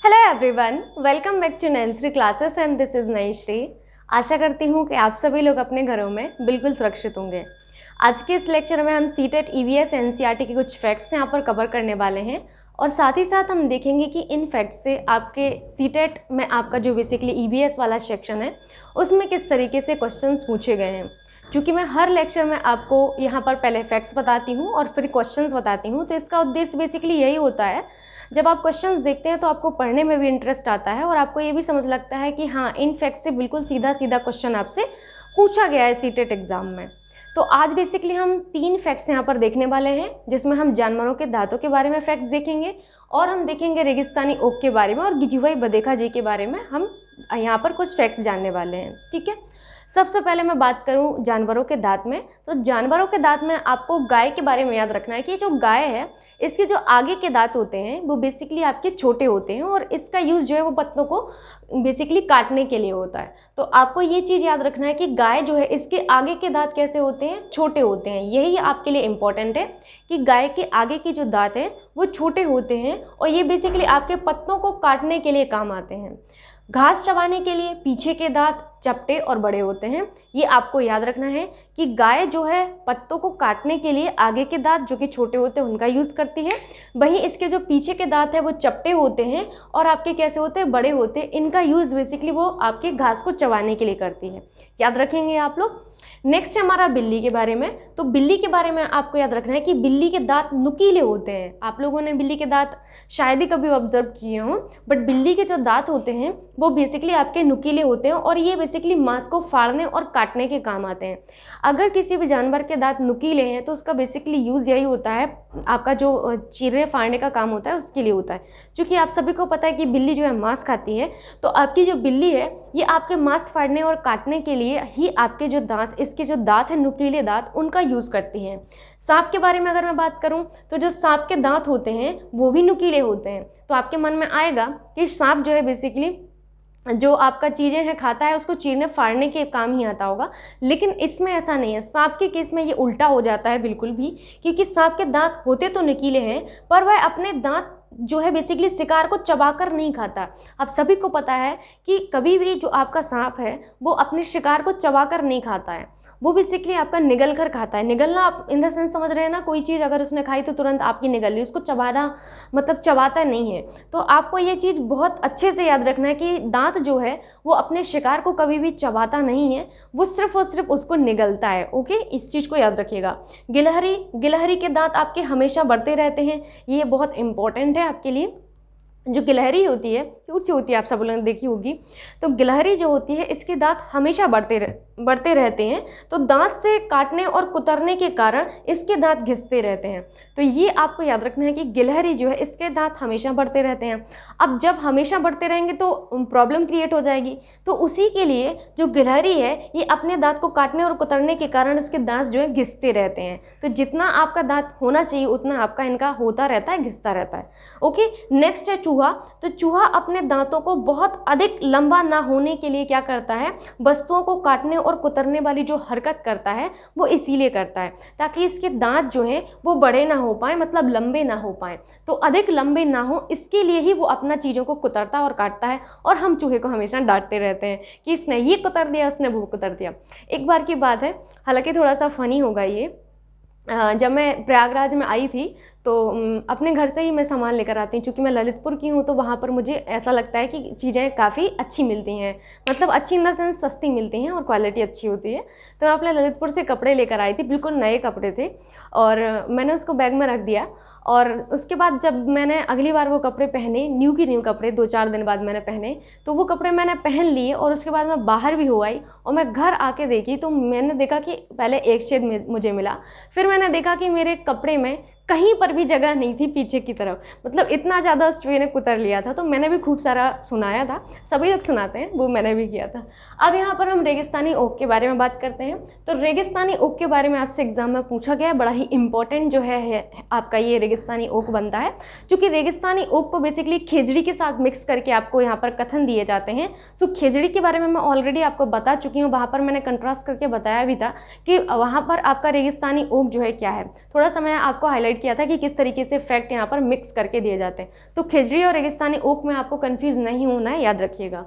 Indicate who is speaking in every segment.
Speaker 1: Hello everyone, welcome back to नैंसरी classes and this is Naishree. आशा करती हूँ कि आप सभी लोग अपने घरों में बिल्कुल सुरक्षित होंगे। आज के इस लेक्चर में हम सीटेट ईवीएस एनसीईआरटी के कुछ फैक्ट्स यहाँ पर कवर करने वाले हैं और साथ ही साथ हम देखेंगे कि इन फैक्ट्स से आपके सीटेट में आपका जो बेसिकली ईवीएस वाला सेक्शन है उसमें किस तरीके से क्वेश्चंस पूछे गए हैं। क्योंकि मैं हर लेक्चर में आपको यहाँ पर पहले फैक्ट्स बताती हूँ और फिर क्वेश्चंस बताती हूँ, तो इसका उद्देश्य बेसिकली यही होता है, जब आप क्वेश्चंस देखते हैं तो आपको पढ़ने में भी इंटरेस्ट आता है और आपको ये भी समझ लगता है कि हाँ, इन फैक्ट्स से बिल्कुल सीधा सीधा क्वेश्चन आपसे पूछा गया है सीटेट एग्ज़ाम में। तो आज बेसिकली हम 3 फैक्ट्स यहाँ पर देखने वाले हैं, जिसमें हम जानवरों के दांतों के बारे में फैक्ट्स देखेंगे और हम देखेंगे रेगिस्तानी ओक के बारे में और गिजुआई बदेखा जी के बारे में हम यहाँ पर कुछ फैक्ट्स जानने वाले हैं। ठीक है, सबसे पहले मैं बात करूं जानवरों के दांत में, तो जानवरों के दांत में आपको गाय के बारे में याद रखना है कि जो गाय है इसके जो आगे के दांत होते हैं वो बेसिकली आपके छोटे होते हैं और इसका यूज़ जो है वो पत्तों को बेसिकली काटने के लिए होता है। तो आपको ये चीज़ याद रखना है कि गाय जो है इसके आगे के दांत कैसे होते हैं, छोटे होते हैं। यही आपके लिए इम्पॉर्टेंट है कि गाय के आगे के जो दांत हैं वो छोटे होते हैं और ये बेसिकली आपके पत्तों को काटने के लिए काम आते हैं। घास चबाने के लिए पीछे के दांत चपटे और बड़े होते हैं। ये आपको याद रखना है कि गाय जो है पत्तों को काटने के लिए आगे के दांत जो कि छोटे होते हैं उनका यूज़ करती है, वहीं इसके जो पीछे के दांत है वो चपटे होते हैं और आपके कैसे होते हैं, बड़े होते हैं। इनका यूज़ बेसिकली वो आपके घास को चबाने के लिए करती है। याद रखेंगे आप लोग। नेक्स्ट है हमारा बिल्ली के बारे में। तो बिल्ली के बारे में आपको याद रखना है कि बिल्ली के दांत नुकीले होते हैं। आप लोगों ने बिल्ली के दांत शायद ही कभी ऑब्जर्व किए हों, बट बिल्ली के जो दांत होते हैं वो बेसिकली आपके नुकीले होते हैं और ये बेसिकली मांस को फाड़ने और काटने के काम आते हैं। अगर किसी भी जानवर के दांत नुकीले हैं तो उसका बेसिकली यूज़ यही होता है, आपका जो चीरे फाड़ने का काम होता है उसके लिए होता है। क्योंकि आप सभी को पता है कि बिल्ली जो है मांस खाती है, तो आपकी जो बिल्ली है ये आपके मांस फाड़ने और काटने के लिए ही आपके जो दांत, इसके जो दांत हैं नुकीले दांत, उनका यूज़ करती है। सांप के बारे में अगर मैं बात करूं तो जो सांप के दांत होते हैं वो भी नुकीले होते हैं। तो आपके मन में आएगा कि सांप जो है बेसिकली जो आपका चीज़ें हैं खाता है उसको चीरने फाड़ने के काम ही आता होगा, लेकिन इसमें ऐसा नहीं है। सांप के केस में ये उल्टा हो जाता है बिल्कुल भी, क्योंकि सांप के दांत होते तो नुकीले हैं पर वह अपने दांत जो है बेसिकली शिकार को चबाकर नहीं खाता। आप सभी को पता है कि कभी भी जो आपका सांप है वो अपने शिकार को चबाकर नहीं खाता है, वो बेसिकली आपका निगल कर खाता है। निगलना आप इन द सेंस समझ रहे हैं ना, कोई चीज़ अगर उसने खाई तो तुरंत आपकी निगल ली, उसको चबाना मतलब चबाता नहीं है। तो आपको ये चीज़ बहुत अच्छे से याद रखना है कि दांत जो है वो अपने शिकार को कभी भी चबाता नहीं है, वो सिर्फ और सिर्फ उसको निगलता है। ओके, इस चीज़ को याद रखिएगा। गिलहरी के दांत आपके हमेशा बढ़ते रहते हैं, ये बहुत इंपॉर्टेंट है आपके लिए। जो गिलहरी होती है क्यूट सी होती है, आप सब लोगों ने देखी होगी। तो गिलहरी जो होती है इसके दांत हमेशा बढ़ते रहते हैं, तो दांत से काटने और कुतरने के कारण इसके दांत घिसते रहते हैं। तो ये आपको याद रखना है कि गिलहरी जो है इसके दांत हमेशा बढ़ते रहते हैं। अब जब हमेशा बढ़ते रहेंगे तो प्रॉब्लम क्रिएट हो जाएगी, तो उसी के लिए जो गिलहरी है ये अपने दांत को काटने और कुतरने के कारण इसके दांत जो है घिसते रहते हैं। तो जितना आपका दांत होना चाहिए उतना आपका इनका होता रहता है, घिसता रहता है। ओके, नेक्स्ट है चूहा। तो चूहा अपने दांतों को बहुत अधिक लंबा ना होने के लिए क्या करता है, वस्तुओं को काटने और कुतरने वाली जो हरकत करता है वो इसीलिए करता है ताकि इसके दांत जो हैं वो बड़े ना हो पाए, मतलब लंबे ना हो पाए। तो अधिक लंबे ना हो इसके लिए ही वो अपना चीज़ों को कुतरता और काटता है। और हम चूहे को हमेशा डांटते रहते हैं कि इसने ये कुतर दिया, उसने वो कुतर दिया। एक बार की बात है, हालांकि थोड़ा सा फनी होगा ये, जब मैं प्रयागराज में आई थी तो अपने घर से ही मैं सामान लेकर आती हूँ। क्योंकि मैं ललितपुर की हूँ तो वहाँ पर मुझे ऐसा लगता है कि चीज़ें काफ़ी अच्छी मिलती हैं, मतलब अच्छी इन द सेंस सस्ती मिलती हैं और क्वालिटी अच्छी होती है। तो मैं अपने ललितपुर से कपड़े लेकर आई थी, बिल्कुल नए कपड़े थे और मैंने उसको बैग में रख दिया। और उसके बाद जब मैंने अगली बार वो कपड़े पहने, न्यू कपड़े 2-4 दिन बाद मैंने पहने, तो वो कपड़े मैंने पहन लिए और उसके बाद मैं बाहर भी हो आई और मैं घर आके देखी तो मैंने देखा कि पहले एक छेद मुझे मिला, फिर मैंने देखा कि मेरे कपड़े में कहीं पर भी जगह नहीं थी पीछे की तरफ, मतलब इतना ज़्यादा उस चूहे ने कुतर लिया था। तो मैंने भी खूब सारा सुनाया था, सभी लोग सुनाते हैं, वो मैंने भी किया था। अब यहाँ पर हम रेगिस्तानी ओक के बारे में बात करते हैं। तो रेगिस्तानी ओक के बारे में आपसे एग्जाम में पूछा गया है, बड़ा ही इंपॉर्टेंट जो है आपका ये रेगिस्तानी ओक बनता है। क्योंकि रेगिस्तानी ओक को बेसिकली खेजड़ी के साथ मिक्स करके आपको यहाँ पर कथन दिए जाते हैं। सो खेजड़ी के बारे में मैं ऑलरेडी आपको बता चुकी हूँ, वहाँ पर मैंने कंट्रास्ट करके बताया भी था कि वहाँ पर आपका रेगिस्तानी ओक जो है क्या है। थोड़ा सा मैं आपको हाईलाइट हाईलाइट किया था कि किस तरीके से फैक्ट यहाँ पर मिक्स करके दिए जाते हैं। तो खिजड़ी और रेगिस्तानी ओक में आपको कंफ्यूज नहीं होना है, याद रखिएगा।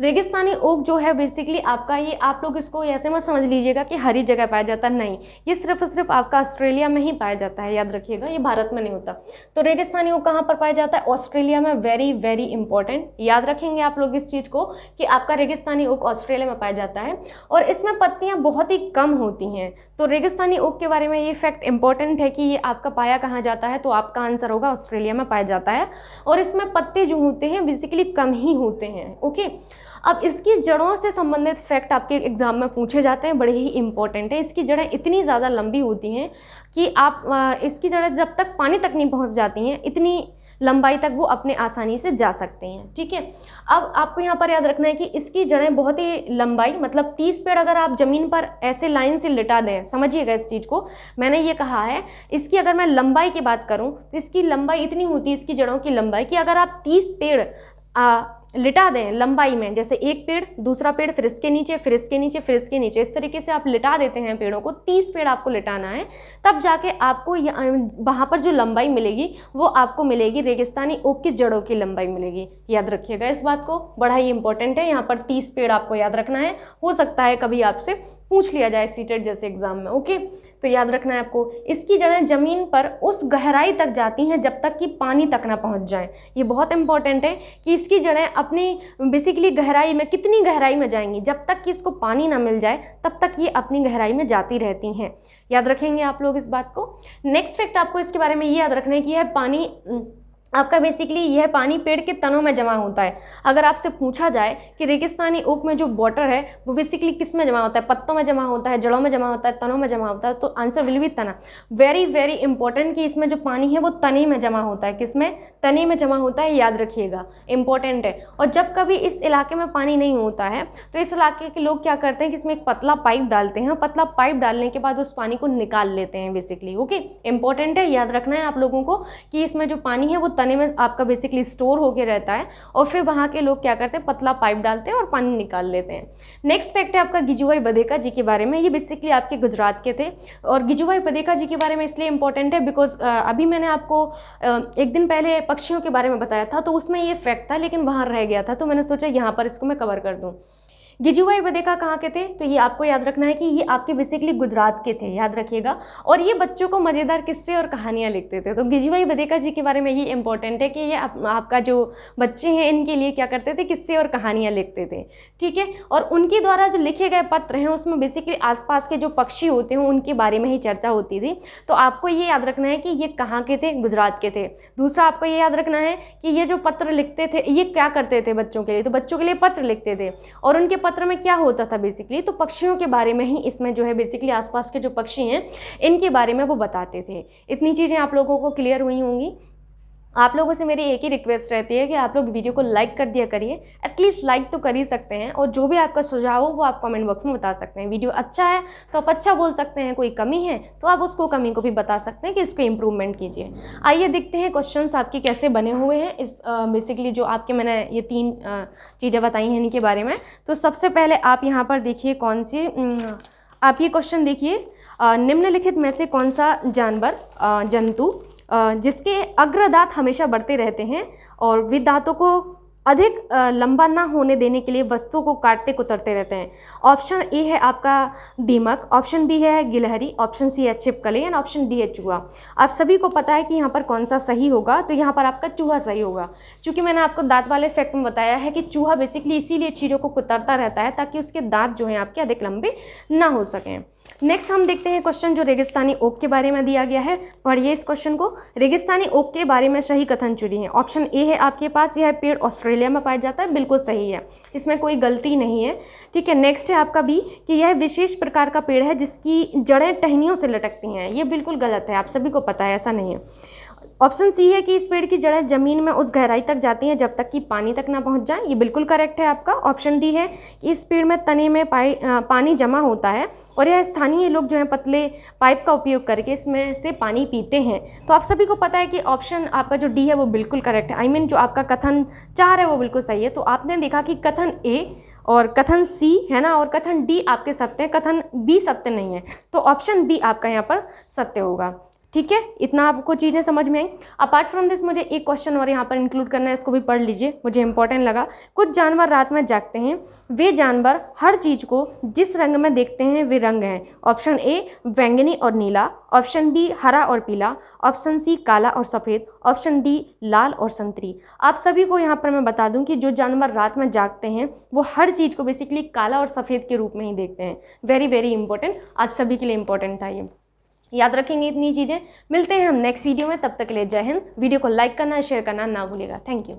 Speaker 1: रेगिस्तानी ओक जो है बेसिकली आपका, ये आप लोग इसको ऐसे मत समझ लीजिएगा कि हर जगह पाया जाता है, नहीं, ये सिर्फ और सिर्फ आपका ऑस्ट्रेलिया में ही पाया जाता है, याद रखिएगा, ये भारत में नहीं होता। तो रेगिस्तानी ओक कहाँ पर पाया जाता है? ऑस्ट्रेलिया में। वेरी वेरी इंपॉर्टेंट, याद रखेंगे आप लोग इस चीज़ को कि आपका रेगिस्तानी ओक ऑस्ट्रेलिया में पाया जाता है और इसमें पत्तियाँ बहुत ही कम होती हैं। तो रेगिस्तानी ओक के बारे में ये फैक्ट इंपॉर्टेंट है कि ये आपका पाया कहाँ जाता है, तो आपका आंसर होगा ऑस्ट्रेलिया में पाया जाता है और इसमें पत्ते जो होते हैं बेसिकली कम ही होते हैं। ओके, अब इसकी जड़ों से संबंधित फैक्ट आपके एग्जाम में पूछे जाते हैं, बड़े ही इंपॉर्टेंट है। इसकी जड़ें इतनी ज़्यादा लंबी होती हैं कि आप इसकी जड़ें जब तक पानी तक नहीं पहुंच जाती हैं, इतनी लंबाई तक वो अपने आसानी से जा सकते हैं। ठीक है, अब आपको यहाँ पर याद रखना है कि इसकी जड़ें बहुत ही लंबाई, मतलब 30 पेड़ अगर आप ज़मीन पर ऐसे लाइन से लिटा दें, समझिएगा इस चीज़ को, मैंने ये कहा है इसकी अगर मैं लंबाई की बात करूँ तो इसकी लंबाई इतनी होती है, इसकी जड़ों की लंबाई, कि अगर आप 30 पेड़ लिटा दें लंबाई में, जैसे एक पेड़, दूसरा पेड़, फिर इसके नीचे, फिर इसके नीचे, फिर इसके नीचे, इस तरीके से आप लिटा देते हैं पेड़ों को, 30 पेड़ आपको लिटाना है, तब जाके आपको वहाँ पर जो लंबाई मिलेगी वो आपको मिलेगी रेगिस्तानी ओक की जड़ों की लंबाई मिलेगी। याद रखिएगा इस बात को, बड़ा ही इंपॉर्टेंट है। यहाँ पर 30 पेड़ आपको याद रखना है, हो सकता है कभी आपसे पूछ लिया जाए सीटेट जैसे एग्जाम में। ओके, तो याद रखना है आपको, इसकी जड़ें जमीन पर उस गहराई तक जाती हैं जब तक कि पानी तक ना पहुंच जाए। ये बहुत इंपॉर्टेंट है कि इसकी जड़ें अपनी बेसिकली गहराई में, कितनी गहराई में जाएंगी, जब तक कि इसको पानी ना मिल जाए तब तक ये अपनी गहराई में जाती रहती हैं। याद रखेंगे आप लोग इस बात को। नेक्स्ट फैक्ट आपको इसके बारे में ये याद रखना है कि यह पानी आपका बेसिकली यह पानी पेड़ के तनों में जमा होता है। अगर आपसे पूछा जाए कि रेगिस्तानी ओक में जो वाटर है वो बेसिकली किस में जमा होता है, पत्तों में जमा होता है, जड़ों में जमा होता है, तनों में जमा होता है, तो आंसर विल बी तना। वेरी वेरी इंपॉर्टेंट कि इसमें जो पानी है वो तने में जमा होता है। किसमें? तने में जमा होता है, याद रखिएगा, इंपॉर्टेंट है। और जब कभी इस इलाके में पानी नहीं होता है तो इस इलाके के लोग क्या करते हैं कि इसमें एक पतला पाइप डालते हैं, पतला पाइप डालने के बाद उस पानी को निकाल लेते हैं बेसिकली। ओके, इंपॉर्टेंट है, याद रखना है आप लोगों को कि इसमें जो पानी है वो तने में आपका बेसिकली स्टोर होके रहता है और फिर वहाँ के लोग क्या करते हैं, पतला पाइप डालते हैं और पानी निकाल लेते हैं। नेक्स्ट फैक्ट है आपका गिजुभाई बधेका जी के बारे में। ये बेसिकली आपके गुजरात के थे और गिजुभाई बधेका जी के बारे में इसलिए इंपॉर्टेंट है बिकॉज अभी मैंने आपको एक दिन पहले पक्षियों के बारे में बताया था, तो उसमें ये फैक्ट था लेकिन वहाँ रह गया था, तो मैंने सोचा यहाँ पर इसको मैं कवर कर दूँ। गिजुभाई बधेका कहाँ के थे? तो ये आपको याद रखना है कि ये आपके बेसिकली गुजरात के थे, याद रखिएगा। और ये बच्चों को मज़ेदार किस्से और कहानियाँ लिखते थे। तो गिजुभाई बधेका जी के बारे में ये इंपॉर्टेंट है कि ये आपका जो बच्चे हैं इनके लिए क्या करते थे, किस्से और कहानियाँ लिखते थे। ठीक है, और उनके द्वारा जो लिखे गए पत्र हैं उसमें बेसिकली आसपास के जो पक्षी होते हैं उनके बारे में ही चर्चा होती थी। तो आपको ये याद रखना है कि ये कहाँ के थे, गुजरात के थे। दूसरा आपको ये याद रखना है कि ये जो पत्र लिखते थे ये क्या करते थे बच्चों के लिए, तो बच्चों के लिए पत्र लिखते थे और उनके पत्र में क्या होता था बेसिकली, तो पक्षियों के बारे में ही इसमें जो है बेसिकली आसपास के जो पक्षी हैं इनके बारे में वो बताते थे। इतनी चीज़ें आप लोगों को क्लियर हुई होंगी। आप लोगों से मेरी एक ही रिक्वेस्ट रहती है कि आप लोग वीडियो को लाइक कर दिया करिए, एटलीस्ट लाइक तो कर ही सकते हैं, और जो भी आपका सुझाव हो वो आप कमेंट बॉक्स में बता सकते हैं। वीडियो अच्छा है तो आप अच्छा बोल सकते हैं, कोई कमी है तो आप उसको कमी को भी बता सकते हैं कि इसको इम्प्रूवमेंट कीजिए। आइए देखते हैं क्वेश्चंस आपके कैसे बने हुए हैं इस बेसिकली जो आपके मैंने ये 3 चीज़ें बताई हैं इनके बारे में। तो सबसे पहले आप यहाँ पर देखिए कौन सी आप ये क्वेश्चन देखिए, निम्नलिखित में से कौन सा जानवर जंतु जिसके अग्रदांत हमेशा बढ़ते रहते हैं और वे दांतों को अधिक लंबा ना होने देने के लिए वस्तु को काटते कुतरते रहते हैं। ऑप्शन ए है आपका दीमक, ऑप्शन बी है गिलहरी, ऑप्शन सी है छिपकली एंड ऑप्शन डी है चूहा। आप सभी को पता है कि यहाँ पर कौन सा सही होगा, तो यहाँ पर आपका चूहा सही होगा, क्योंकि मैंने आपको दांत वाले फैक्ट में बताया है कि चूहा बेसिकली इसीलिए चीज़ों को कुतरता रहता है ताकि उसके दांत जो हैं आपके अधिक लंबे ना हो सकें। नेक्स्ट हम देखते हैं क्वेश्चन जो रेगिस्तानी ओक के बारे में दिया गया है। पढ़िए इस क्वेश्चन को। रेगिस्तानी ओक के बारे में सही कथन चुनिए। ऑप्शन ए है आपके पास, यह पेड़ ऑस्ट्रेलिया में पाया जाता है, बिल्कुल सही है, इसमें कोई गलती नहीं है। ठीक है, नेक्स्ट है आपका बी कि यह विशेष प्रकार का पेड़ है जिसकी जड़ें टहनियों से लटकती हैं, ये बिल्कुल गलत है, आप सभी को पता है, ऐसा नहीं है। ऑप्शन सी है कि इस पेड़ की जड़ें जमीन में उस गहराई तक जाती हैं जब तक कि पानी तक ना पहुंच जाए, ये बिल्कुल करेक्ट है आपका। ऑप्शन डी है कि इस पेड़ में तने में पानी जमा होता है और यह स्थानीय लोग जो हैं पतले पाइप का उपयोग करके इसमें से पानी पीते हैं। तो आप सभी को पता है कि ऑप्शन आपका जो डी है वो बिल्कुल करेक्ट है। आई मीन जो आपका कथन 4 है वो बिल्कुल सही है। तो आपने देखा कि कथन ए और कथन सी है ना, और कथन डी आपके सत्य हैं, कथन बी सत्य नहीं है, तो ऑप्शन बी आपका यहाँ पर सत्य होगा। ठीक है, इतना आपको चीज़ें समझ में आई। अपार्ट फ्रॉम दिस मुझे एक क्वेश्चन और यहाँ पर इंक्लूड करना है, इसको भी पढ़ लीजिए, मुझे इंपॉर्टेंट लगा। कुछ जानवर रात में जागते हैं, वे जानवर हर चीज़ को जिस रंग में देखते हैं वे रंग हैं। ऑप्शन ए बैंगनी और नीला, ऑप्शन बी हरा और पीला, ऑप्शन सी काला और सफ़ेद, ऑप्शन डी लाल और संतरी। आप सभी को यहाँ पर मैं बता दूँ कि जो जानवर रात में जागते हैं वो हर चीज़ को बेसिकली काला और सफ़ेद के रूप में ही देखते हैं। वेरी वेरी इंपॉर्टेंट, आप सभी के लिए इंपॉर्टेंट था ये, याद रखेंगे इतनी चीज़ें। मिलते हैं हम नेक्स्ट वीडियो में, तब तक के लिए जय हिंद। वीडियो को लाइक करना, शेयर करना ना भूलिएगा। Thank you.